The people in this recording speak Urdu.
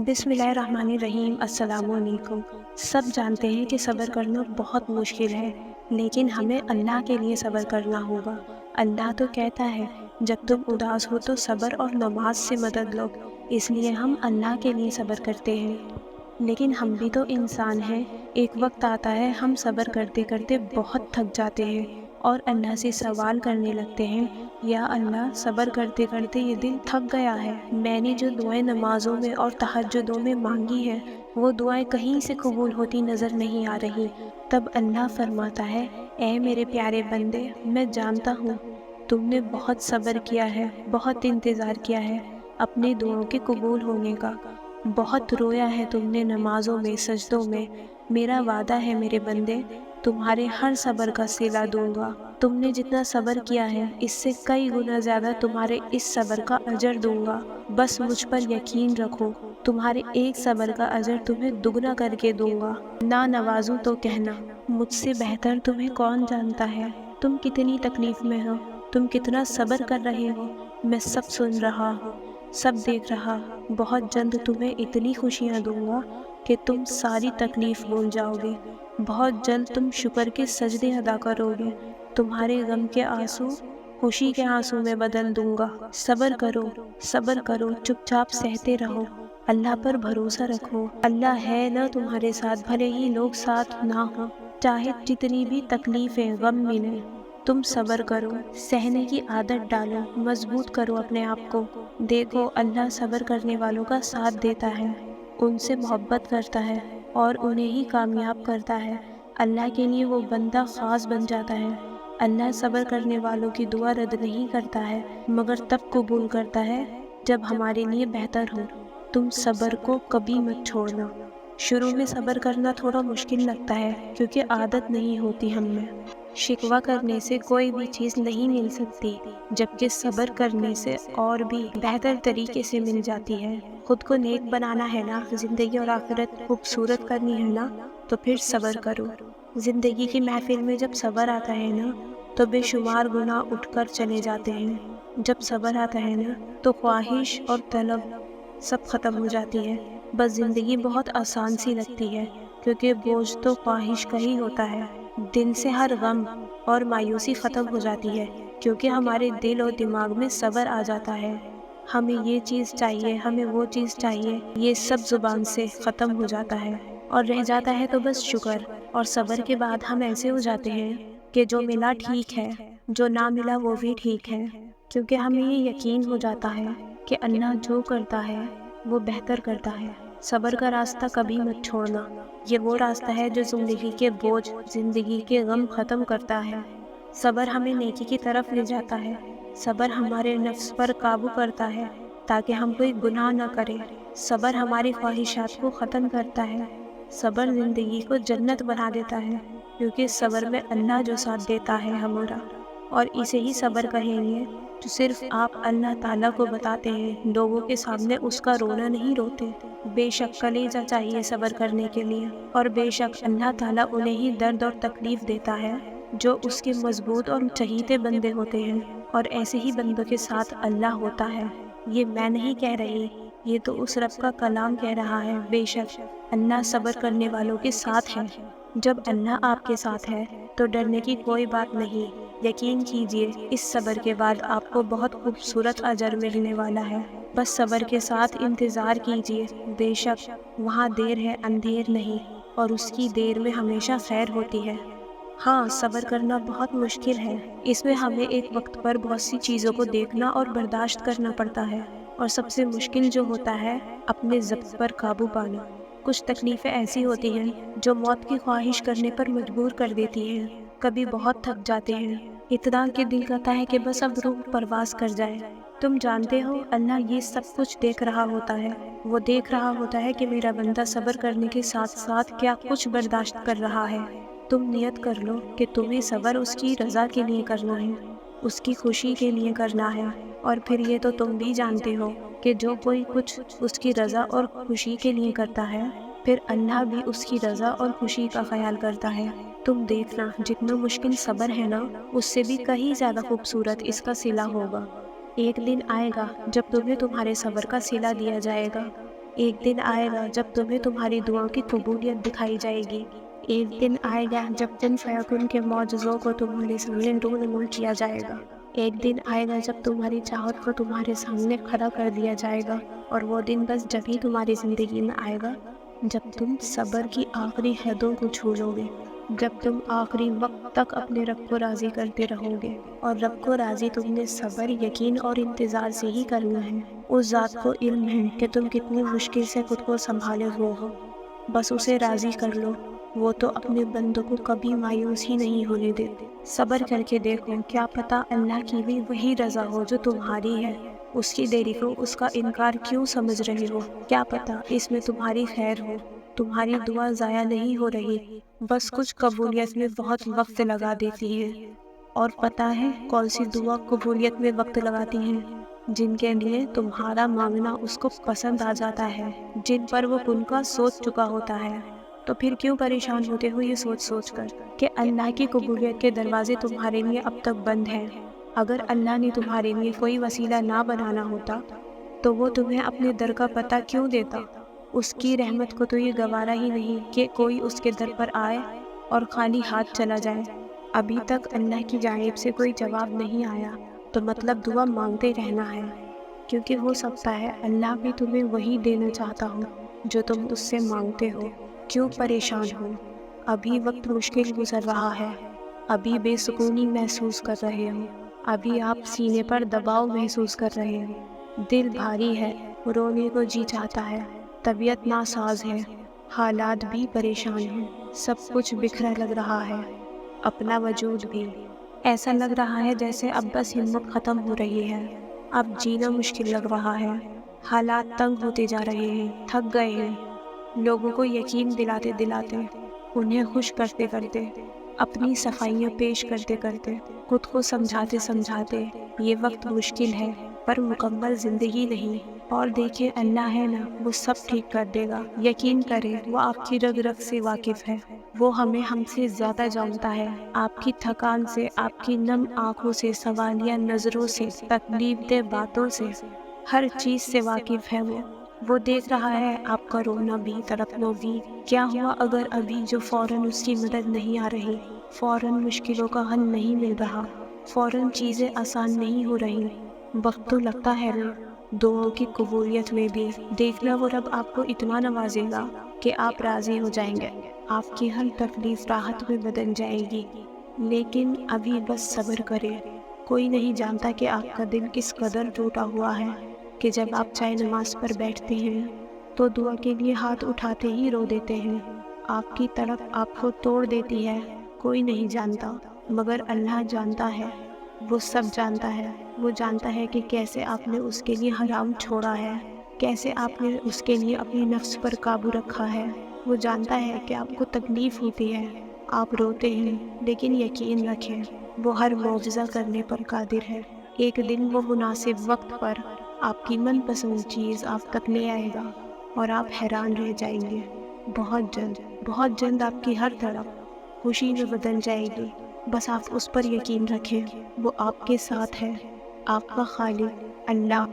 بسم اللہ الرحمن الرحیم۔ السلام علیکم۔ سب جانتے ہیں کہ صبر کرنا بہت مشکل ہے، لیکن ہمیں اللہ کے لیے صبر کرنا ہوگا۔ اللہ تو کہتا ہے جب تم اداس ہو تو صبر اور نماز سے مدد لو، اس لیے ہم اللہ کے لیے صبر کرتے ہیں۔ لیکن ہم بھی تو انسان ہیں، ایک وقت آتا ہے ہم صبر کرتے کرتے بہت تھک جاتے ہیں اور اللہ سے سوال کرنے لگتے ہیں، یا اللہ صبر کرتے کرتے یہ دل تھک گیا ہے، میں نے جو دعائیں نمازوں میں اور تہجدوں میں مانگی ہیں وہ دعائیں کہیں سے قبول ہوتی نظر نہیں آ رہی۔ تب اللہ فرماتا ہے، اے میرے پیارے بندے، میں جانتا ہوں تم نے بہت صبر کیا ہے، بہت انتظار کیا ہے اپنے دعاؤں کے قبول ہونے کا، بہت رویا ہے تم نے نمازوں میں، سجدوں میں۔ میرا وعدہ ہے میرے بندے، تمہارے ہر صبر کا صلہ دوں گا۔ تم نے جتنا صبر کیا ہے اس سے کئی گنا زیادہ تمہارے اس صبر کا اجر دوں گا، بس مجھ پر یقین رکھو، تمہارے ایک صبر کا اجر تمہیں دگنا کر کے دوں گا۔ نہ نوازوں تو کہنا، مجھ سے بہتر تمہیں کون جانتا ہے، تم کتنی تکلیف میں ہو، تم کتنا صبر کر رہے ہو، میں سب سن رہا ہوں، سب دیکھ رہا ہوں۔ بہت جلد تمہیں اتنی خوشیاں دوں گا کہ تم ساری تکلیف بھول جاؤ گے، بہت جلد تم شکر کے سجدے ادا کرو گے، تمہارے غم کے آنسو خوشی کے آنسو میں بدل دوں گا۔ صبر کرو، صبر کرو، چپ چاپ سہتے رہو، اللہ پر بھروسہ رکھو، اللہ ہے نا تمہارے ساتھ، بھلے ہی لوگ ساتھ نہ ہوں، چاہے جتنی بھی تکلیفیں غم ملیں، تم صبر کرو، سہنے کی عادت ڈالو، مضبوط کرو اپنے آپ کو۔ دیکھو اللہ صبر کرنے والوں کا ساتھ دیتا ہے، ان سے محبت کرتا ہے اور انہیں ہی کامیاب کرتا ہے۔ اللہ کے لیے وہ بندہ خاص بن جاتا ہے۔ اللہ صبر کرنے والوں کی دعا رد نہیں کرتا ہے، مگر تب قبول کرتا ہے جب ہمارے لیے بہتر ہو۔ تم صبر کو کبھی مت چھوڑنا۔ شروع میں صبر کرنا تھوڑا مشکل لگتا ہے کیونکہ عادت نہیں ہوتی ہم میں۔ شکوہ کرنے سے کوئی بھی چیز نہیں مل سکتی، جبکہ صبر کرنے سے اور بھی بہتر طریقے سے مل جاتی ہے۔ خود کو نیک بنانا ہے نا، زندگی اور آخرت خوبصورت کرنی ہے نا، تو پھر صبر کرو۔ زندگی کی محفل میں جب صبر آتا ہے نا تو بے شمار گناہ اٹھ کر چلے جاتے ہیں۔ جب صبر آتا ہے نا تو خواہش اور طلب سب ختم ہو جاتی ہے، بس زندگی بہت آسان سی لگتی ہے، کیونکہ بوجھ تو خواہش کا ہی ہوتا ہے۔ دل سے ہر غم اور مایوسی ختم ہو جاتی ہے، کیونکہ ہمارے دل اور دماغ میں صبر آ جاتا ہے۔ ہمیں یہ چیز چاہیے، ہمیں وہ چیز چاہیے، یہ سب زبان سے ختم ہو جاتا ہے، اور رہ جاتا ہے تو بس شکر۔ اور صبر کے بعد ہم ایسے ہو جاتے ہیں کہ جو ملا ٹھیک ہے، جو نہ ملا وہ بھی ٹھیک ہے، کیونکہ ہمیں یہ یقین ہو جاتا ہے کہ اللہ جو کرتا ہے وہ بہتر کرتا ہے۔ صبر کا راستہ کبھی مت چھوڑنا، یہ وہ راستہ ہے جو زندگی کے بوجھ، زندگی کے غم ختم کرتا ہے۔ صبر ہمیں نیکی کی طرف لے جاتا ہے، صبر ہمارے نفس پر قابو کرتا ہے تاکہ ہم کوئی گناہ نہ کریں، صبر ہماری خواہشات کو ختم کرتا ہے، صبر زندگی کو جنت بنا دیتا ہے، کیونکہ صبر میں اللہ جو ساتھ دیتا ہے ہمارا، اور اسے ہی صبر کہیں گے جو صرف آپ اللہ تعالیٰ کو بتاتے ہیں، لوگوں کے سامنے اس کا رونا نہیں روتے۔ بے شک کلیجہ چاہیے صبر کرنے کے لیے، اور بے شک اللہ تعالیٰ انہیں ہی درد اور تکلیف دیتا ہے جو اس کے مضبوط اور چہیتے بندے ہوتے ہیں، اور ایسے ہی بندوں کے ساتھ اللہ ہوتا ہے۔ یہ میں نہیں کہہ رہی، یہ تو اس رب کا کلام کہہ رہا ہے، بے شک اللہ صبر کرنے والوں کے ساتھ ہے۔ جب اللہ آپ کے ساتھ ہے تو ڈرنے کی کوئی بات نہیں۔ یقین کیجئے اس صبر کے بعد آپ کو بہت خوبصورت اجر ملنے والا ہے، بس صبر کے ساتھ انتظار کیجئے، بے شک وہاں دیر ہے اندھیر نہیں، اور اس کی دیر میں ہمیشہ خیر ہوتی ہے۔ ہاں صبر کرنا بہت مشکل ہے، اس میں ہمیں ایک وقت پر بہت سی چیزوں کو دیکھنا اور برداشت کرنا پڑتا ہے، اور سب سے مشکل جو ہوتا ہے اپنے ضبط پر قابو پانا۔ کچھ تکلیفیں ایسی ہوتی ہیں جو موت کی خواہش کرنے پر مجبور کر دیتی ہیں، کبھی بہت تھک جاتے ہیں، اتنا کہ دل کرتا ہے کہ بس اب روح پرواز کر جائے۔ تم جانتے ہو اللہ یہ سب کچھ دیکھ رہا ہوتا ہے، وہ دیکھ رہا ہوتا ہے کہ میرا بندہ صبر کرنے کے ساتھ ساتھ کیا کچھ برداشت کر رہا ہے۔ تم نیت کر لو کہ تمہیں صبر اس کی رضا کے لیے کرنا ہے، اس کی خوشی کے لیے کرنا ہے، اور پھر یہ تو تم بھی جانتے ہو کہ جو کوئی کچھ اس کی رضا اور خوشی کے لیے کرتا ہے، پھر اللہ بھی اس کی رضا اور خوشی کا خیال کرتا ہے۔ تم دیکھنا جتنا مشکل صبر ہے نا، اس سے بھی کہیں زیادہ خوبصورت اس کا صلہ ہوگا۔ ایک دن آئے گا جب تمہیں تمہارے صبر کا صلہ دیا جائے گا۔ ایک دن آئے گا جب تمہیں تمہاری دعاؤں کی قبولیت دکھائی جائے گی۔ ایک دن آئے گا جب کن فیکون کے معجزوں کو تمہارے سامنے رونما کیا جائے گا۔ ایک دن آئے گا جب تمہاری چاہت کو تمہارے سامنے کھڑا کر دیا جائے گا، اور وہ دن بس جب ہی تمہاری زندگی میں آئے گا جب تم صبر کی آخری حدوں کو چھو لو گے، جب تم آخری وقت تک اپنے رب کو راضی کرتے رہو گے۔ اور رب کو راضی تم نے صبر، یقین اور انتظار سے ہی کرنا ہے۔ اس ذات کو علم ہے کہ تم کتنی مشکل سے خود کو سنبھالے ہوئے ہو، بس اسے راضی کر لو۔ وہ تو اپنے بندوں کو کبھی مایوس ہی نہیں ہونے دیتے۔ صبر کر کے دیکھو، کیا پتہ اللہ کی بھی وہی رضا ہو جو تمہاری ہے۔ اس کی دیری کو اس کا انکار کیوں سمجھ رہے ہو؟ کیا پتہ اس میں تمہاری خیر ہو۔ تمہاری دعا ضائع نہیں ہو رہی، بس کچھ قبولیت میں بہت وقت لگا دیتی ہے۔ اور پتہ ہے کون سی دعا قبولیت میں وقت لگاتی ہیں؟ جن کے لیے تمہارا مانگنا اس کو پسند آ جاتا ہے، جن پر وہ کن کا سوچ چکا ہوتا ہے۔ تو پھر کیوں پریشان ہوتے ہو یہ سوچ کر کہ اللہ کی قبولیت کے دروازے تمہارے لیے اب تک بند ہیں؟ اگر اللہ نے تمہارے لیے کوئی وسیلہ نہ بنانا ہوتا تو وہ تمہیں اپنے در کا پتہ کیوں دیتا؟ اس کی رحمت کو تو یہ گوارا ہی نہیں کہ کوئی اس کے در پر آئے اور خالی ہاتھ چلا جائے۔ ابھی تک اللہ کی جانب سے کوئی جواب نہیں آیا تو مطلب دعا مانگتے رہنا ہے، کیونکہ ہو سکتا ہے اللہ بھی تمہیں وہی دینا چاہتا ہو جو تم اس سے مانگتے ہو۔ کیوں پریشان ہو؟ ابھی وقت مشکل گزر رہا ہے، ابھی بے سکونی محسوس کر رہے ہو، ابھی آپ سینے پر دباؤ محسوس کر رہے ہو، دل بھاری ہے، رونے کو جی چاہتا ہے، طبیعت ناساز ہے، حالات بھی پریشان ہیں، سب کچھ بکھرا لگ رہا ہے، اپنا وجود بھی۔ ایسا لگ رہا ہے جیسے اب بس ہمت ختم ہو رہی ہے، اب جینا مشکل لگ رہا ہے، حالات تنگ ہوتے جا رہے ہیں، تھک گئے ہیں۔ لوگوں کو یقین دلاتے دلاتے، انہیں خوش کرتے کرتے، اپنی صفائیاں پیش کرتے کرتے، خود کو سمجھاتے سمجھاتے، یہ وقت مشکل ہے پر مکمل زندگی نہیں۔ اور دیکھیں اللہ ہے نا، وہ سب ٹھیک کر دے گا، یقین کریں، وہ آپ کی رگ رگ سے واقف ہے، وہ ہم سے زیادہ جانتا ہے۔ آپ کی تھکان سے، آپ کی نم آنکھوں سے، سوالیہ نظروں سے، تکلیف دہ باتوں سے، ہر چیز سے واقف ہے وہ دیکھ رہا ہے آپ کا رونا بھی، تڑپنا بھی۔ کیا ہوا اگر ابھی جو فوراً اس کی مدد نہیں آ رہی، فوراً مشکلوں کا حل نہیں مل رہا، فوراً چیزیں آسان نہیں ہو رہی؟ وقت تو لگتا ہے نا دعاؤں کی قبولیت میں بھی۔ دیکھنا وہ رب آپ کو اتنا نوازے گا کہ آپ راضی ہو جائیں گے، آپ کی ہر تکلیف راحت میں بدل جائے گی۔ لیکن ابھی بس صبر کریں۔ کوئی نہیں جانتا کہ آپ کا دل کس قدر ٹوٹا ہوا ہے کہ جب آپ چائے نماز پر بیٹھتے ہیں تو دعا کے لیے ہاتھ اٹھاتے ہی رو دیتے ہیں۔ آپ کی تڑپ آپ کو توڑ دیتی ہے۔ کوئی نہیں جانتا مگر اللہ جانتا ہے، وہ سب جانتا ہے۔ وہ جانتا ہے کہ کیسے آپ نے اس کے لیے حرام چھوڑا ہے، کیسے آپ نے اس کے لیے اپنی نفس پر قابو رکھا ہے۔ وہ جانتا ہے کہ آپ کو تکلیف ہوتی ہے، آپ روتے ہیں، لیکن یقین رکھیں وہ ہر معجزہ کرنے پر قادر ہے۔ ایک دن وہ مناسب وقت پر آپ کی من پسند چیز آپ تک لے آئے گا اور آپ حیران رہ جائیں گے۔ بہت جلد آپ کی ہر طرف خوشی میں بدل جائے گی۔ بس آپ اس پر یقین رکھیں، وہ آپ کے ساتھ ہے، آپ کا خالق اللہ۔